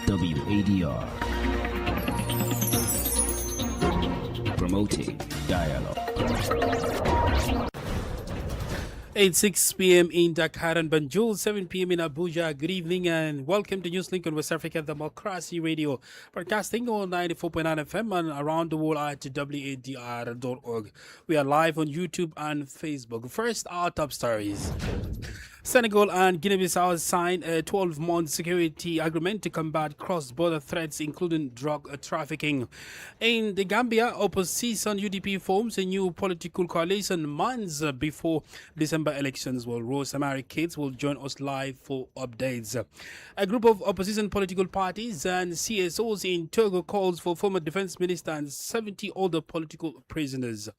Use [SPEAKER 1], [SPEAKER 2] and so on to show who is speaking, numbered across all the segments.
[SPEAKER 1] WADR, promoting dialogue. 6 p.m. in Dakar and Banjul, 7 p.m. in Abuja. Good evening and welcome to Newslink on West Africa Democracy Radio, broadcasting on 94.9 FM and around the world at WADR.org. We are live on YouTube and Facebook. First, our top stories. Senegal and Guinea-Bissau signed a 12-month security agreement to combat cross-border threats, including drug trafficking. In the Gambia, opposition UDP forms a new political coalition months before December elections. Well, Rosemary Cates will join us live for updates. A group of opposition political parties and CSOs in Togo calls for former defense minister and 70 other political prisoners.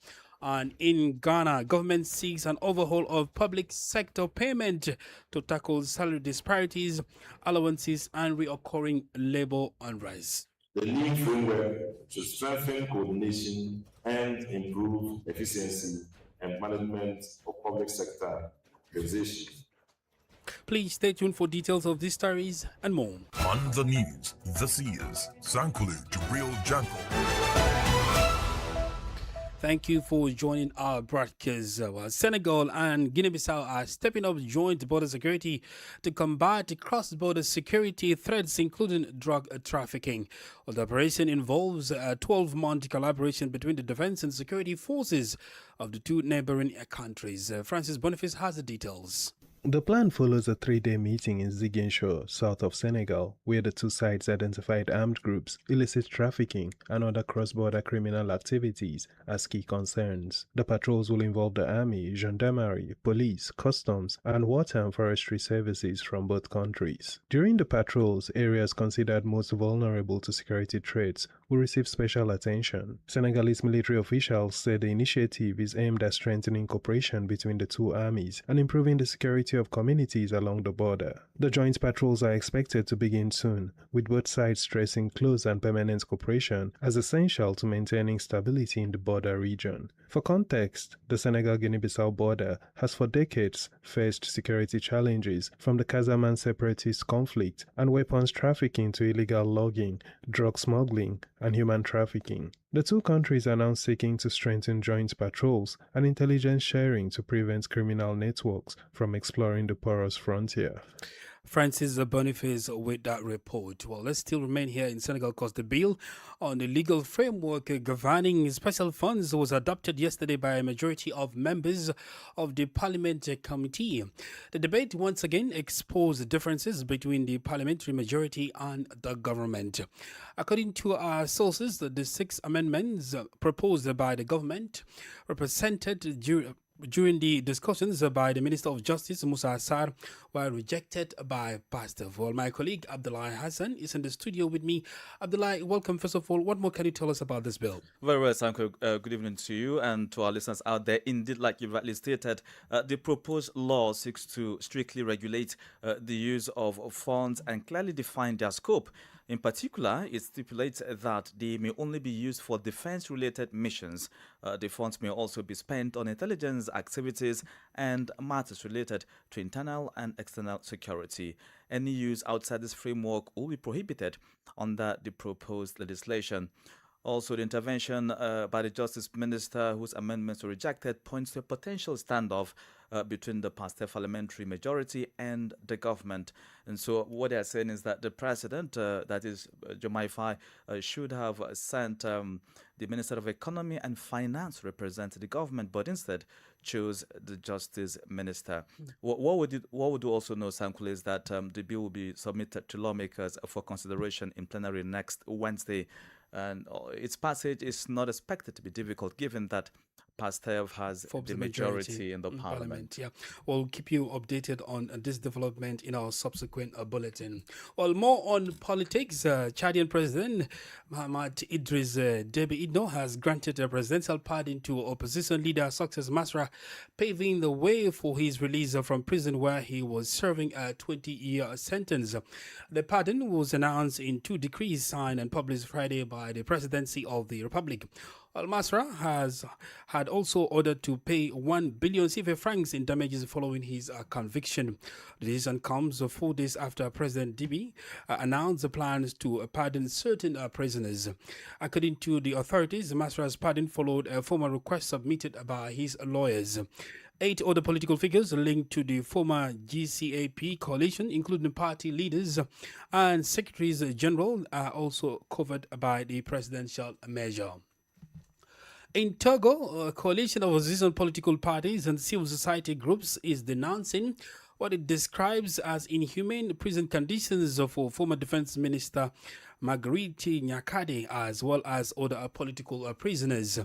[SPEAKER 1] And in Ghana, government seeks an overhaul of public sector payment to tackle salary disparities, allowances, and reoccurring labor unrest.
[SPEAKER 2] The new framework to strengthen coordination and improve efficiency and management of public sector organizations.
[SPEAKER 1] Please stay tuned for details of these stories and more.
[SPEAKER 3] On the news, this is Sankulu Jibril Janko.
[SPEAKER 1] Thank you for joining our broadcast. Senegal and Guinea-Bissau are stepping up joint border security to combat cross-border security threats, including drug trafficking. The operation involves a 12-month collaboration between the defense and security forces of the two neighboring countries. Francis Boniface has the details.
[SPEAKER 4] The plan follows a 3-day meeting in Ziguinchor, south of Senegal, where the two sides identified armed groups, illicit trafficking, and other cross-border criminal activities as key concerns. The patrols will involve the army, gendarmerie, police, customs, and water and forestry services from both countries. During the patrols, areas considered most vulnerable to security threats will receive special attention. Senegalese military officials said the initiative is aimed at strengthening cooperation between the two armies and improving the security of communities along the border. The joint patrols are expected to begin soon, with both sides stressing close and permanent cooperation as essential to maintaining stability in the border region. For context, the Senegal-Guinea-Bissau border has for decades faced security challenges from the Casamance separatist conflict and weapons trafficking to illegal logging, drug smuggling, and human trafficking. The two countries are now seeking to strengthen joint patrols and intelligence sharing to prevent criminal networks from exploring the porous frontier.
[SPEAKER 1] Francis Boniface with that report. Well, let's still remain here in Senegal because the bill on the legal framework governing special funds was adopted yesterday by a majority of members of the Parliament Committee. The debate once again exposed differences between the parliamentary majority and the government. According to our sources, the 6 amendments proposed by the government represented during the discussions by the Minister of Justice, Musa Assar, were rejected by Pastor. Well, my colleague Abdullah Hassan is in the studio with me. Abdullah, welcome. First of all, what more can you tell us about this bill?
[SPEAKER 5] Very well, Sanko. Good evening to you and to our listeners out there. Indeed, like you've rightly stated, the proposed law seeks to strictly regulate the use of funds and clearly define their scope. In particular, it stipulates that they may only be used for defense-related missions. The funds may also be spent on intelligence activities and matters related to internal and external security. Any use outside this framework will be prohibited under the proposed legislation. Also, the intervention by the Justice Minister, whose amendments were rejected, points to a potential standoff between the Pasteur parliamentary majority and the government. And so what they are saying is that the president, that is Diomaye Faye, should have sent the Minister of Economy and Finance represent the government, but instead chose the Justice Minister. What would you also know, Sankul, is that the bill will be submitted to lawmakers for consideration in plenary next Wednesday. And its passage is not expected to be difficult, given that Pasteur has the majority in the parliament.
[SPEAKER 1] Yeah, we'll keep you updated on this development in our subsequent bulletin. Well, more on politics. Chadian President Mohamed Idris Deby Itno has granted a presidential pardon to opposition leader Success Masra, paving the way for his release from prison where he was serving a 20-year sentence. The pardon was announced in 2 decrees signed and published Friday by the Presidency of the Republic. Al Masra has had also ordered to pay 1 billion CFA francs in damages following his conviction. The decision comes 4 days after President Dibi announced the plans to pardon certain prisoners. According to the authorities, Masra's pardon followed a formal request submitted by his lawyers. 8 other political figures linked to the former GCAP coalition, including party leaders and secretaries general, are also covered by the presidential measure. In Togo, a coalition of opposition political parties and civil society groups is denouncing what it describes as inhumane prison conditions for former defense minister Marguerite Nyakade, as well as other political prisoners.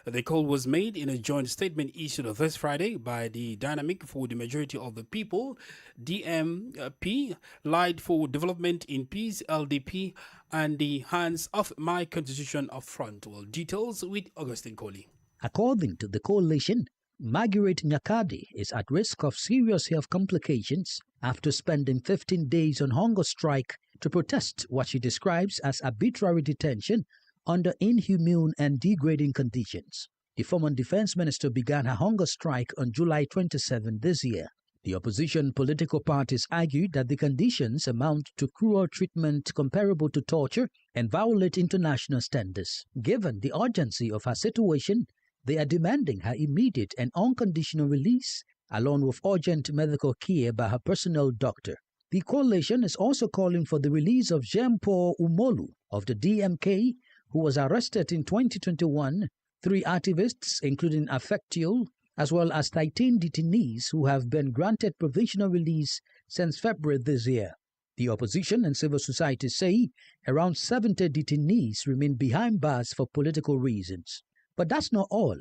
[SPEAKER 1] The call was made in a joint statement issued this Friday by the Dynamic for the Majority of the People, DMP, Light for Development in Peace, LDP, and the Hands of My Constitution of Front. Well, details with Augustine Coley.
[SPEAKER 6] According to the coalition, Margaret Nyakade is at risk of serious health complications after spending 15 days on hunger strike to protest what she describes as arbitrary detention under inhumane and degrading conditions. The former defense minister began her hunger strike on July 27 this year. The opposition political parties argued that the conditions amount to cruel treatment comparable to torture and violate international standards. Given the urgency of her situation, they are demanding her immediate and unconditional release, along with urgent medical care by her personal doctor. The coalition is also calling for the release of Jean-Paul Umolu of the DMK, who was arrested in 2021, 3 activists, including Affectio, as well as 13 detainees who have been granted provisional release since February this year. The opposition and civil society say around 70 detainees remain behind bars for political reasons. But that's not all.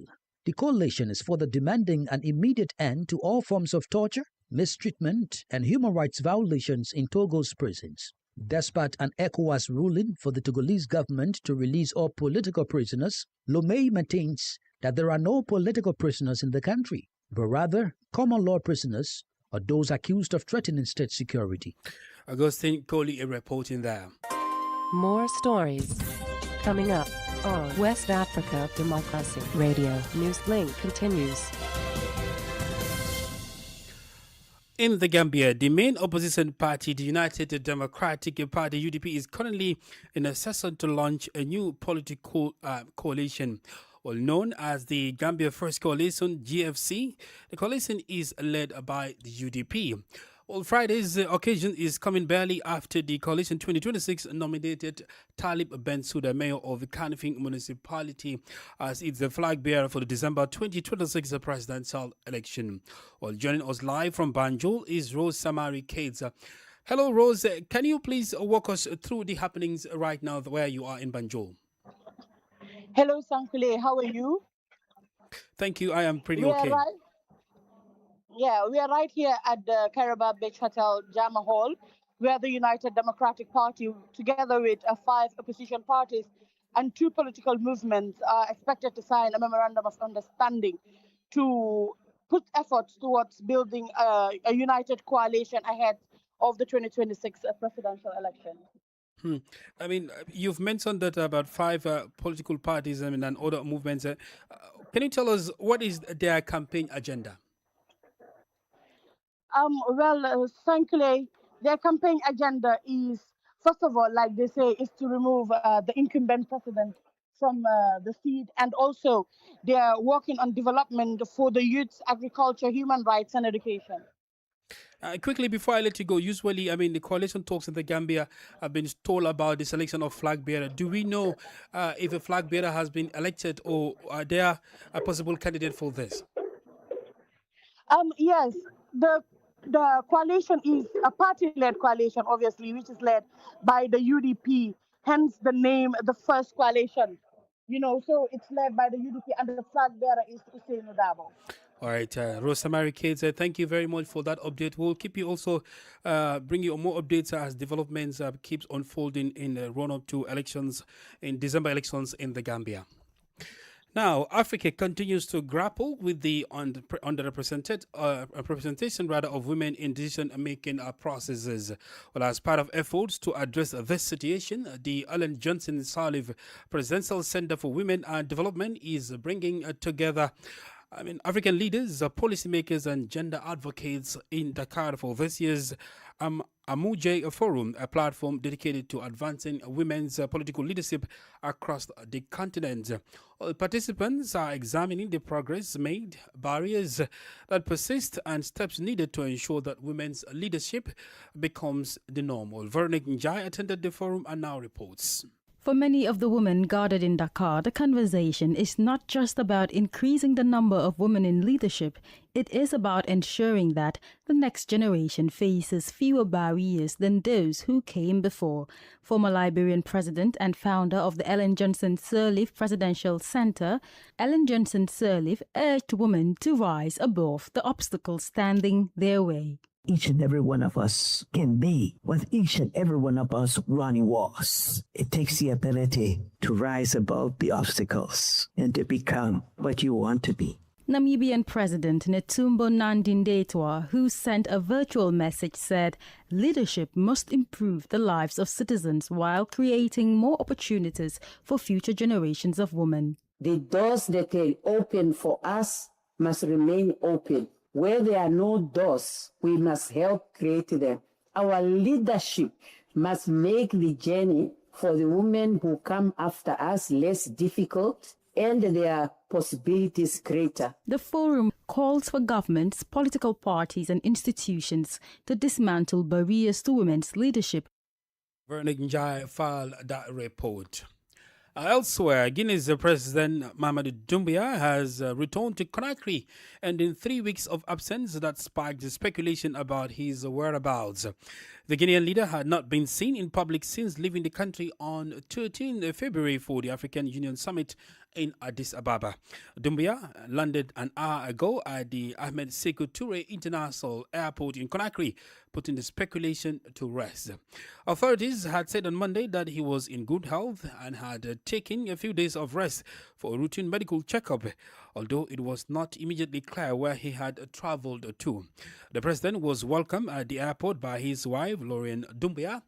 [SPEAKER 6] The coalition is further demanding an immediate end to all forms of torture, mistreatment, and human rights violations in Togo's prisons. Despite an ECOWAS ruling for the Togolese government to release all political prisoners, Lomé maintains that there are no political prisoners in the country, but rather common law prisoners or those accused of threatening state security.
[SPEAKER 1] Augustine Coley reporting there.
[SPEAKER 7] More stories coming up on West Africa Democracy Radio. Newslink continues.
[SPEAKER 1] In the Gambia, the main opposition party, the United Democratic Party, UDP, is currently in a session to launch a new political coalition. Well, known as the Gambia First Coalition, GFC, the coalition is led by the UDP. Well, Friday's occasion is coming barely after the Coalition 2026 nominated Talib Bensouda, mayor of the Kanifing municipality, as it's the flag bearer for the December 2026 presidential election. Well, joining us live from Banjul is Rose Samari Kades. Hello, Rose. Can you please walk us through the happenings right now where you are in Banjul?
[SPEAKER 8] Hello, Sankule. How are you?
[SPEAKER 1] Thank you. I am pretty
[SPEAKER 8] We
[SPEAKER 1] okay.
[SPEAKER 8] are right. Yeah, we are right here at the Caraba Beach Hotel Jama Hall, where the United Democratic Party, together with 5 opposition parties and 2 political movements, are expected to sign a memorandum of understanding to put efforts towards building a united coalition ahead of the 2026 presidential election.
[SPEAKER 1] I mean, you've mentioned that about 5 political parties and other movements. Can you tell us what is their campaign agenda?
[SPEAKER 8] Frankly, their campaign agenda is, first of all, like they say, is to remove the incumbent president from the seat, and also they are working on development for the youth, agriculture, human rights, and education.
[SPEAKER 1] Quickly, before I let you go, usually, I mean, the coalition talks in the Gambia have been told about the selection of flag bearer. Do we know if a flag bearer has been elected, or are there a possible candidate for this?
[SPEAKER 8] Yes, the coalition is a party-led coalition, obviously, which is led by the UDP, hence the name, the First Coalition. You know, so it's led by the UDP, and the flag bearer is Hussein Udabo.
[SPEAKER 1] All right, Rosemary Kades, thank you very much for that update. We'll keep you also, bring you more updates as developments keeps unfolding in the run-up to elections, in December elections in the Gambia. Now, Africa continues to grapple with the representation rather of women in decision-making processes. Well, as part of efforts to address this situation, the Ellen Johnson Sirleaf Presidential Center for Women and Development is bringing together African leaders, policymakers, and gender advocates in Dakar for this year's Amuje Forum, a platform dedicated to advancing women's political leadership across the continent. All participants are examining the progress made, barriers that persist, and steps needed to ensure that women's leadership becomes the norm. Veronique Njai attended the forum and now reports.
[SPEAKER 9] For many of the women gathered in Dakar, the conversation is not just about increasing the number of women in leadership, it is about ensuring that the next generation faces fewer barriers than those who came before. Former Liberian president and founder of the Ellen Johnson Sirleaf Presidential Center, Ellen Johnson Sirleaf urged women to rise above the obstacles standing their way.
[SPEAKER 10] Each and every one of us can be what each and every one of us running was. It takes the ability to rise above the obstacles and to become what you want to be.
[SPEAKER 9] Namibian President Netumbo Nandi-Ndaitwah, who sent a virtual message, said leadership must improve the lives of citizens while creating more opportunities for future generations of women.
[SPEAKER 11] The doors that are open for us must remain open. Where there are no doors, we must help create them. Our leadership must make the journey for the women who come after us less difficult and their possibilities greater.
[SPEAKER 9] The forum calls for governments, political parties and institutions to dismantle barriers to women's leadership.
[SPEAKER 1] Veronique Njai filed that report. Elsewhere, Guinea's President Mamadou Doumbouya has returned to Conakry, ending 3 weeks of absence that sparked speculation about his whereabouts. The Guinean leader had not been seen in public since leaving the country on 13 February for the African Union Summit in Addis Ababa. Doumbouya landed an hour ago at the Ahmed Sékou Touré International Airport in Conakry, putting the speculation to rest. Authorities had said on Monday that he was in good health and had taken a few days of rest for a routine medical checkup, although it was not immediately clear where he had traveled to. The president was welcomed at the airport by his wife, Laurent Doumbouya,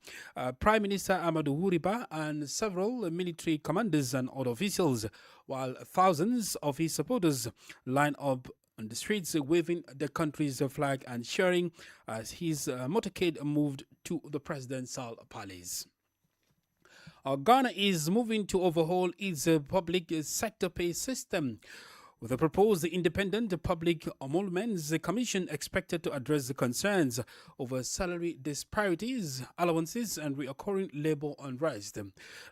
[SPEAKER 1] Prime Minister Amadou Huriba, and several military commanders and other officials, while thousands of his supporters lined up on the streets waving the country's flag and cheering as his motorcade moved to the presidential palace. Ghana is moving to overhaul its public sector pay system, with a proposed independent public emoluments commission expected to address the concerns over salary disparities, allowances, and recurring labor unrest.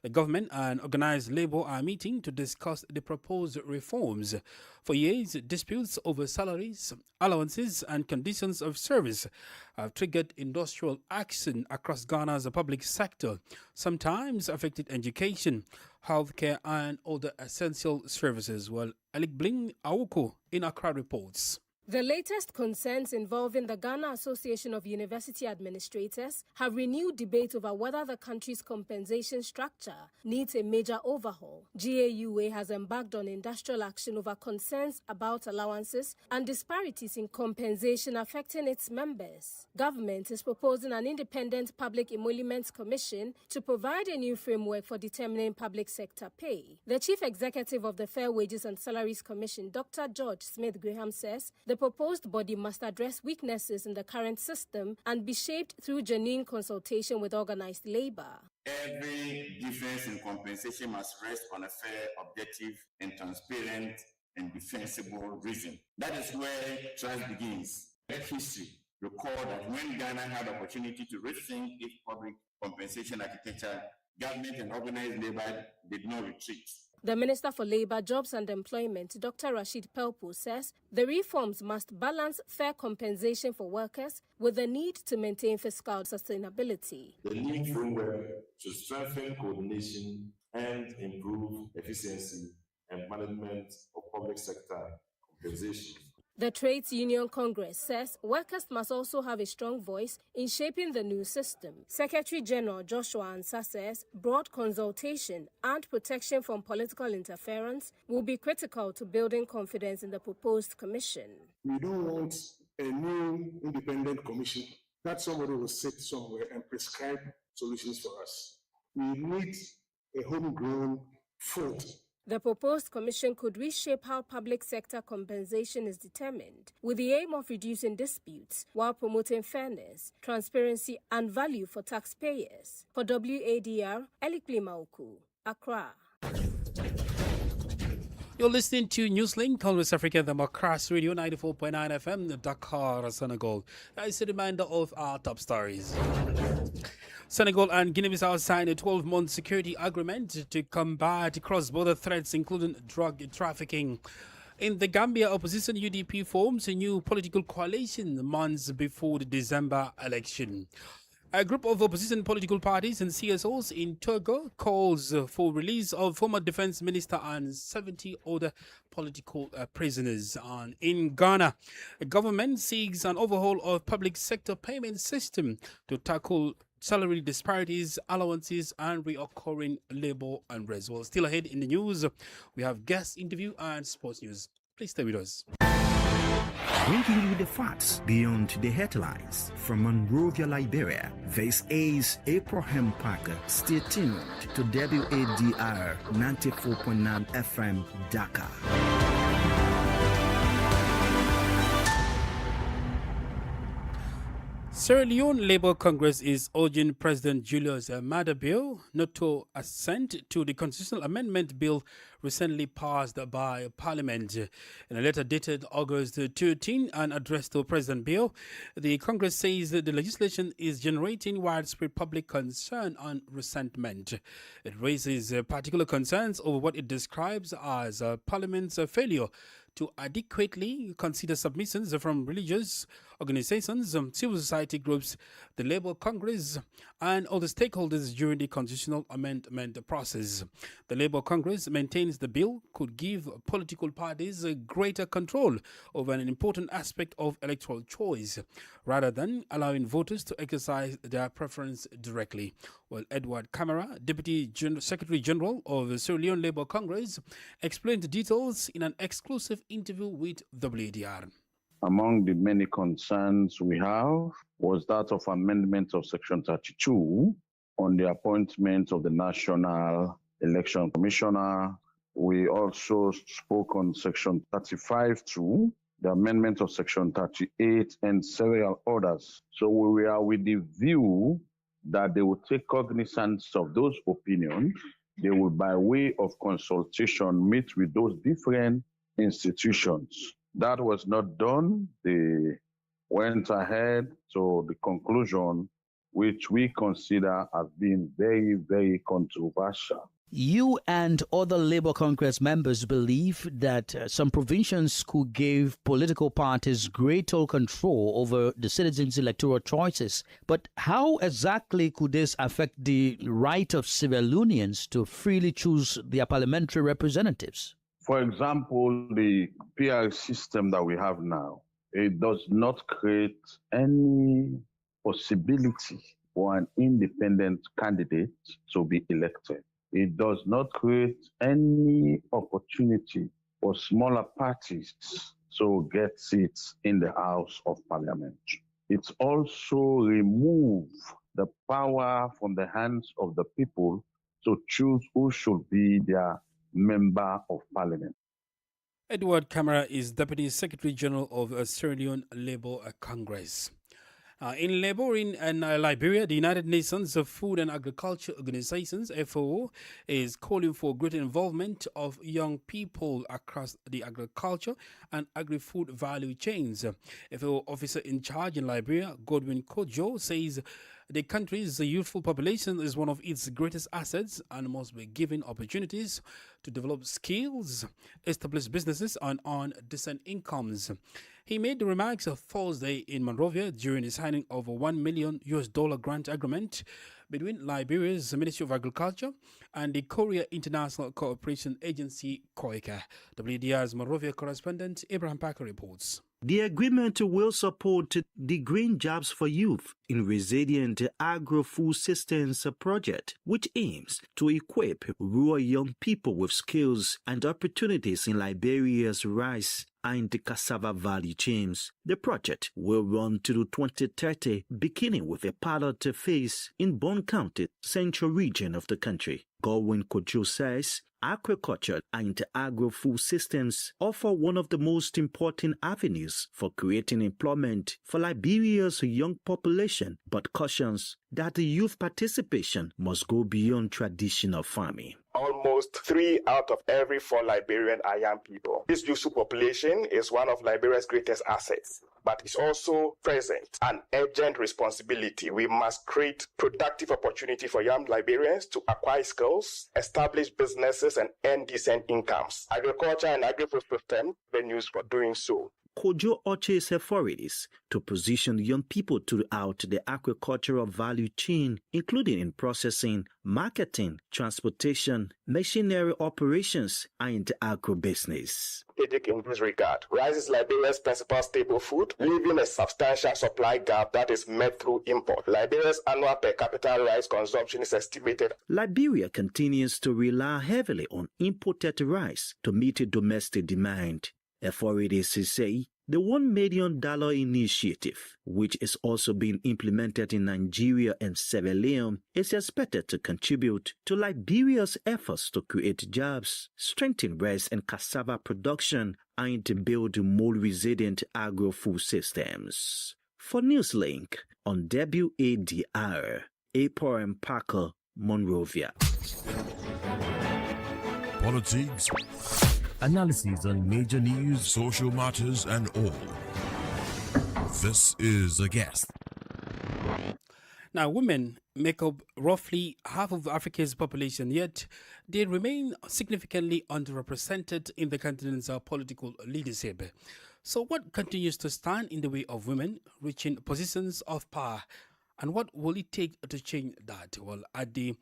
[SPEAKER 1] The government and organized labor are meeting to discuss the proposed reforms. For years, disputes over salaries, allowances, and conditions of service have triggered industrial action across Ghana's public sector, sometimes affecting education, healthcare, and other essential services. Well, Alec Bling Awoko in Accra reports.
[SPEAKER 12] The latest concerns involving the Ghana Association of University Administrators have renewed debate over whether the country's compensation structure needs a major overhaul. GAUA has embarked on industrial action over concerns about allowances and disparities in compensation affecting its members. Government is proposing an independent public emoluments commission to provide a new framework for determining public sector pay. The chief executive of the Fair Wages and Salaries Commission, Dr. George Smith Graham, says the proposed body must address weaknesses in the current system and be shaped through genuine consultation with organized labor.
[SPEAKER 13] Every difference in compensation must rest on a fair, objective, and transparent and defensible reason. That is where trust begins. Let history record that when Ghana had the opportunity to rethink its public compensation architecture, government and organized labor did not retreat.
[SPEAKER 12] The Minister for Labour, Jobs and Employment, Dr. Rashid Pelpo, says the reforms must balance fair compensation for workers with the need to maintain fiscal sustainability.
[SPEAKER 2] The new framework should strengthen coordination and improve efficiency and management of public sector compensation.
[SPEAKER 12] The Trades Union Congress says workers must also have a strong voice in shaping the new system. Secretary General Joshua Ansah says broad consultation and protection from political interference will be critical to building confidence in the proposed commission.
[SPEAKER 14] We don't want a new independent commission that somebody will sit somewhere and prescribe solutions for us. We need a homegrown food.
[SPEAKER 12] The proposed commission could reshape how public sector compensation is determined, with the aim of reducing disputes while promoting fairness, transparency, and value for taxpayers. For WADR, Elikli Mauku, Accra.
[SPEAKER 1] You're listening to Newslink on West Africa, the Macross Radio 94.9 FM, Dakar, Senegal. That is a reminder of our top stories. Senegal and Guinea-Bissau signed a 12-month security agreement to combat cross-border threats, including drug trafficking. In the Gambia, opposition UDP forms a new political coalition months before the December election. A group of opposition political parties and CSOs in Togo calls for release of former defense minister and 70 other political prisoners. And in Ghana, the government seeks an overhaul of public sector payment system to tackle salary disparities, allowances, and reoccurring labor unrest. Well, still ahead in the news, we have guest interview and sports news. Please stay with us.
[SPEAKER 15] Bringing you the facts beyond the headlines from Monrovia, Liberia. This is Abraham Parker. Stay tuned to WADR 94.9 FM Dakar.
[SPEAKER 1] Sierra Leone Labour Congress is urging President Julius Maada Bio not to assent to the constitutional amendment bill recently passed by Parliament. In a letter dated August 13 and addressed to President Bio, the Congress says that the legislation is generating widespread public concern and resentment. It raises particular concerns over what it describes as Parliament's failure to adequately consider submissions from religious organizations, civil society groups, the Labour Congress, and other stakeholders during the constitutional amendment process. The Labour Congress maintains the bill could give political parties greater control over an important aspect of electoral choice, rather than allowing voters to exercise their preference directly. Well, Edward Camara, Deputy Secretary General of the Sierra Leone Labour Congress, explained the details in an exclusive interview with WADR.
[SPEAKER 16] Among the many concerns we have was that of amendment of Section 32 on the appointment of the National Election Commissioner. We also spoke on Section 35 too, the amendment of Section 38 and several others. So we are with the view that they will take cognizance of those opinions. They will, by way of consultation, meet with those different institutions. That was not done. They went ahead to the conclusion, which we consider as being very, very controversial.
[SPEAKER 6] You and other Labour Congress members believe that some provisions could give political parties greater control over the citizens' electoral choices. But how exactly could this affect the right of Sierra Leoneans to freely choose their parliamentary representatives?
[SPEAKER 16] For example, the PR system that we have now, it does not create any possibility for an independent candidate to be elected. It does not create any opportunity for smaller parties to get seats in the House of Parliament. It also removes the power from the hands of the people to choose who should be their Member of Parliament.
[SPEAKER 1] Edward Camara is Deputy Secretary General of Sierra Leone Labour Congress. In labor in Liberia, the United Nations Food and Agriculture Organizations, FAO, is calling for greater involvement of young people across the agriculture and agri-food value chains. FAO officer in charge in Liberia, Godwin Kojo, says the country's youthful population is one of its greatest assets and must be given opportunities to develop skills, establish businesses, and earn decent incomes. He made the remarks Thursday in Monrovia during the signing of a $1 million grant agreement between Liberia's Ministry of Agriculture and the Korea International Cooperation Agency, KOICA. WDR's Monrovia correspondent Abraham Parker reports.
[SPEAKER 15] The agreement will support the Green Jobs for Youth in Resilient Agro-Food Systems project, which aims to equip rural young people with skills and opportunities in Liberia's rice and cassava value chains. The project will run to 2030, beginning with a pilot phase in Bond County, central region of the country. Godwin Kojo says aquaculture and agro-food systems offer one of the most important avenues for creating employment for Liberia's young population, but cautions that the youth participation must go beyond traditional farming.
[SPEAKER 17] Almost 3 out of every 4 Liberians are young people. This youthful population is one of Liberia's greatest assets, but it's also present an urgent responsibility. We must create productive opportunity for young Liberians to acquire skills, establish businesses, and earn decent incomes. Agriculture and agri-food system venues for doing so.
[SPEAKER 15] Kojo urges authorities to position young people throughout the agricultural value chain, including in processing, marketing, transportation, machinery operations, and agribusiness.
[SPEAKER 17] In this regard, rice is Liberia's principal staple food, leaving a substantial supply gap that is met through import. Liberia's annual per capita rice consumption is estimated.
[SPEAKER 15] Liberia continues to rely heavily on imported rice to meet domestic demand. Authorities say the $1 million initiative, which is also being implemented in Nigeria and Sierra Leone, is expected to contribute to Liberia's efforts to create jobs, strengthen rice and cassava production, and to build more resilient agro-food systems. For Newslink on WADR, Abraham Parker, Monrovia.
[SPEAKER 3] Politics, analysis on major news, social matters, and all. This is a guest.
[SPEAKER 1] Now, women make up roughly half of Africa's population, yet they remain significantly underrepresented in the continent's political leadership. So what continues to stand in the way of women reaching positions of power? And what will it take to change that? Well, at the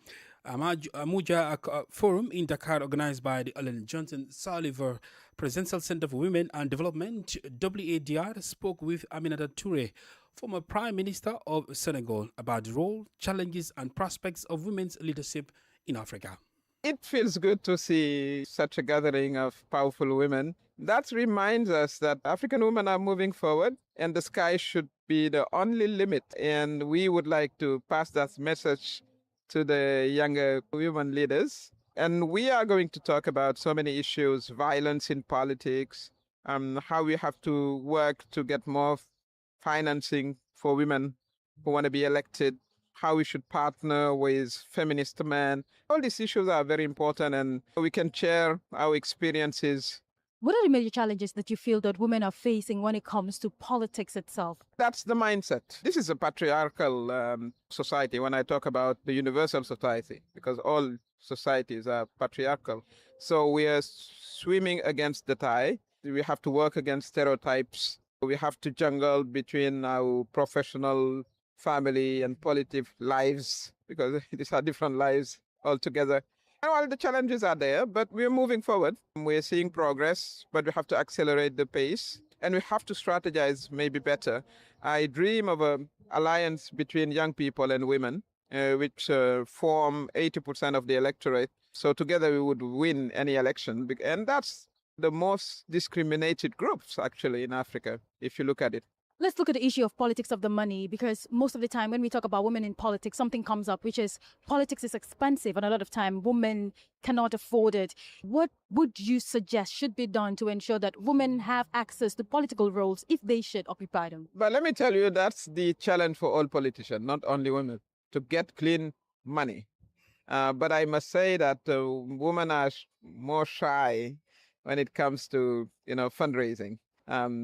[SPEAKER 1] Amuja Forum in Dakar, organized by the Ellen Johnson Sullivan Presidential Center for Women and Development, WADR spoke with Aminata Touré, former Prime Minister of Senegal, about the role, challenges, and prospects of women's leadership in Africa.
[SPEAKER 18] It feels good to see such a gathering of powerful women. That reminds us that African women are moving forward and the sky should be the only limit. And we would like to pass that message to the younger women leaders. And we are going to talk about so many issues, violence in politics, how we have to work to get more financing for women who want to be elected, how we should partner with feminist men. All these issues are very important and we can share our experiences.
[SPEAKER 9] What are the major challenges that you feel that women are facing when it comes to politics itself?
[SPEAKER 18] That's the mindset. This is a patriarchal society when I talk about the universal society, because all societies are patriarchal. So we are swimming against the tide. We have to work against stereotypes. We have to juggle between our professional, family, and political lives, because these are different lives altogether. And all the challenges are there, but we're moving forward. We're seeing progress, but we have to accelerate the pace and we have to strategize maybe better. I dream of an alliance between young people and women, which form 80% of the electorate. So together we would win any election. And that's the most discriminated groups actually in Africa, if you look at it.
[SPEAKER 9] Let's look at the issue of politics of the money, because most of the time when we talk about women in politics, something comes up, which is politics is expensive and a lot of time women cannot afford it. What would you suggest should be done to ensure that women have access to political roles if they should occupy them?
[SPEAKER 18] But let me tell you, that's the challenge for all politicians, not only women, to get clean money. But I must say that women are more shy when it comes to, fundraising.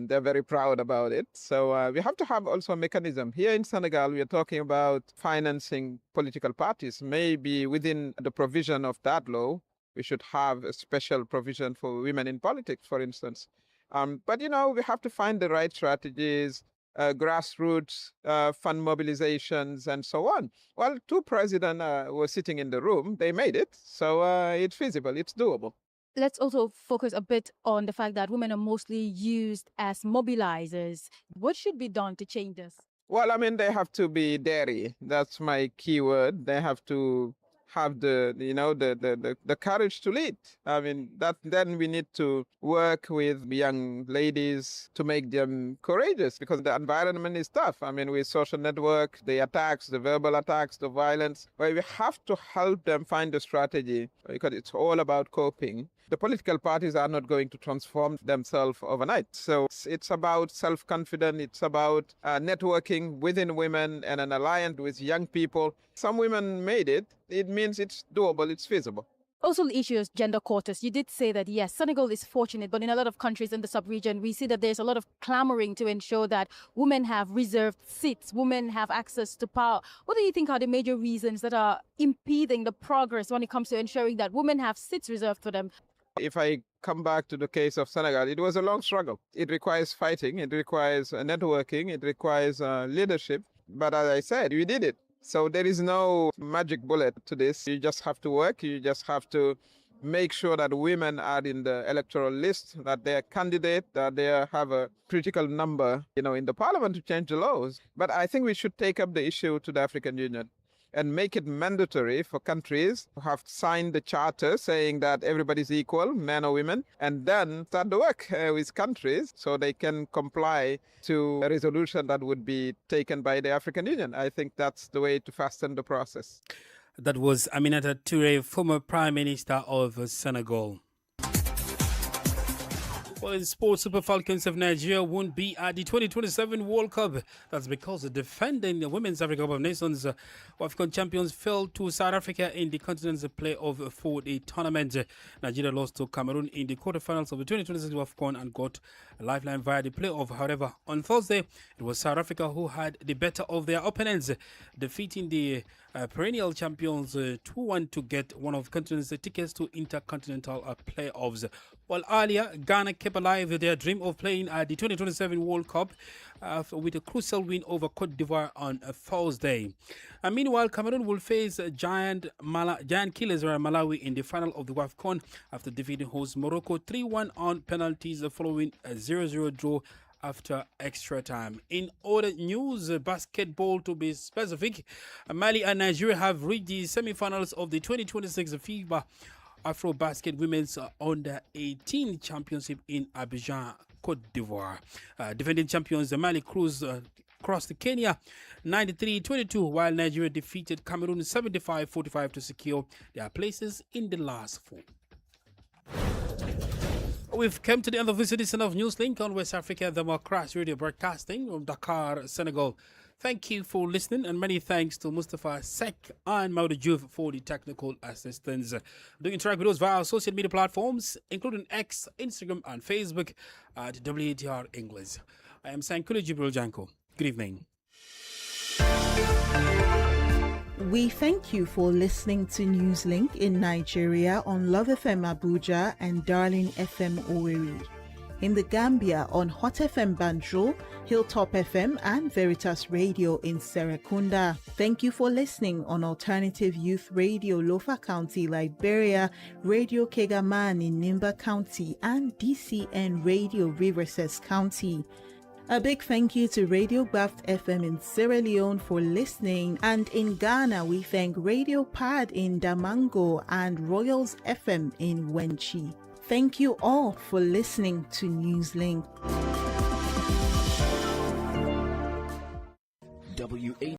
[SPEAKER 18] They're very proud about it. So we have to have also a mechanism. Here in Senegal, we are talking about financing political parties. Maybe within the provision of that law, we should have a special provision for women in politics, for instance. But, we have to find the right strategies, grassroots fund mobilizations, and so on. Well, two presidents were sitting in the room. They made it. So it's feasible. It's doable.
[SPEAKER 9] Let's also focus a bit on the fact that women are mostly used as mobilizers. What should be done to change this?
[SPEAKER 18] Well, I mean, they have to be daring. That's my key word. They have to have the courage to lead. I mean, then we need to work with young ladies to make them courageous, because the environment is tough. I mean, with social network, the attacks, the verbal attacks, the violence, where we have to help them find a strategy, because it's all about coping. The political parties are not going to transform themselves overnight. So it's about self-confidence. It's about networking within women and an alliance with young people. Some women made it. It means it's doable, it's feasible.
[SPEAKER 9] Also, the issue is gender quotas. You did say that, yes, Senegal is fortunate, but in a lot of countries in the sub-region, we see that there's a lot of clamoring to ensure that women have reserved seats, women have access to power. What do you think are the major reasons that are impeding the progress when it comes to ensuring that women have seats reserved for them?
[SPEAKER 18] If I come back to the case of Senegal, it was a long struggle. It requires fighting, it requires networking, it requires leadership. But as I said, we did it. So there is no magic bullet to this. You just have to work. You just have to make sure that women are in the electoral list, that they are candidate, that they have a critical number, in the parliament to change the laws. But I think we should take up the issue to the African Union and make it mandatory for countries who have signed the charter saying that everybody's equal, men or women, and then start the work with countries so they can comply to a resolution that would be taken by the African Union. I think that's the way to fasten the process.
[SPEAKER 1] That was Aminata Touré, former Prime Minister of Senegal. Well, in sports, Super Falcons of Nigeria won't be at the 2027 World Cup. That's because the defending Women's Africa Cup of Nations AFCON champions fell to South Africa in the continent's playoff for the tournament. Nigeria lost to Cameroon in the quarterfinals of the 2026 AFCON and got a lifeline via the playoff. However, on Thursday, it was South Africa who had the better of their opponents, defeating the perennial champions 2-1 to get one of the continent's tickets to intercontinental playoffs. While earlier, Ghana kept alive their dream of playing at the 2027 World Cup with a crucial win over Cote d'Ivoire on Thursday. Meanwhile, Cameroon will face giant killers Malawi in the final of the WAFCON after defeating host Morocco 3-1 on penalties following a 0-0 draw after extra time. In other news, basketball to be specific, Mali and Nigeria have reached the semi-finals of the 2026 FIBA Afro-Basket Women's Under-18 Championship in Abidjan, Cote d'Ivoire. Defending champions, the Mali crossed Kenya 93-22, while Nigeria defeated Cameroon 75-45 to secure their places in the last four. We've come to the end of this edition of Newslink on West Africa Democracy Radio, broadcasting from Dakar, Senegal. Thank you for listening, and many thanks to Mustafa Sek and Maudou Diouf for the technical assistance. Do interact with us via our social media platforms, including X, Instagram, and Facebook at WATR English. I am Sankuli Jibril Janko. Good evening.
[SPEAKER 19] We thank you for listening to Newslink in Nigeria on Love FM Abuja and Darling FM Owerri. In the Gambia on Hot FM Banjul, Hilltop FM and Veritas Radio in Serekunda. Thank you for listening on Alternative Youth Radio Lofa County, Liberia, Radio Kegaman in Nimba County, and DCN Radio Riverses County. A big thank you to Radio Baft FM in Sierra Leone for listening, and in Ghana we thank Radio Pad in Damango and Royals FM in Wenchi. Thank you all for listening to Newslink.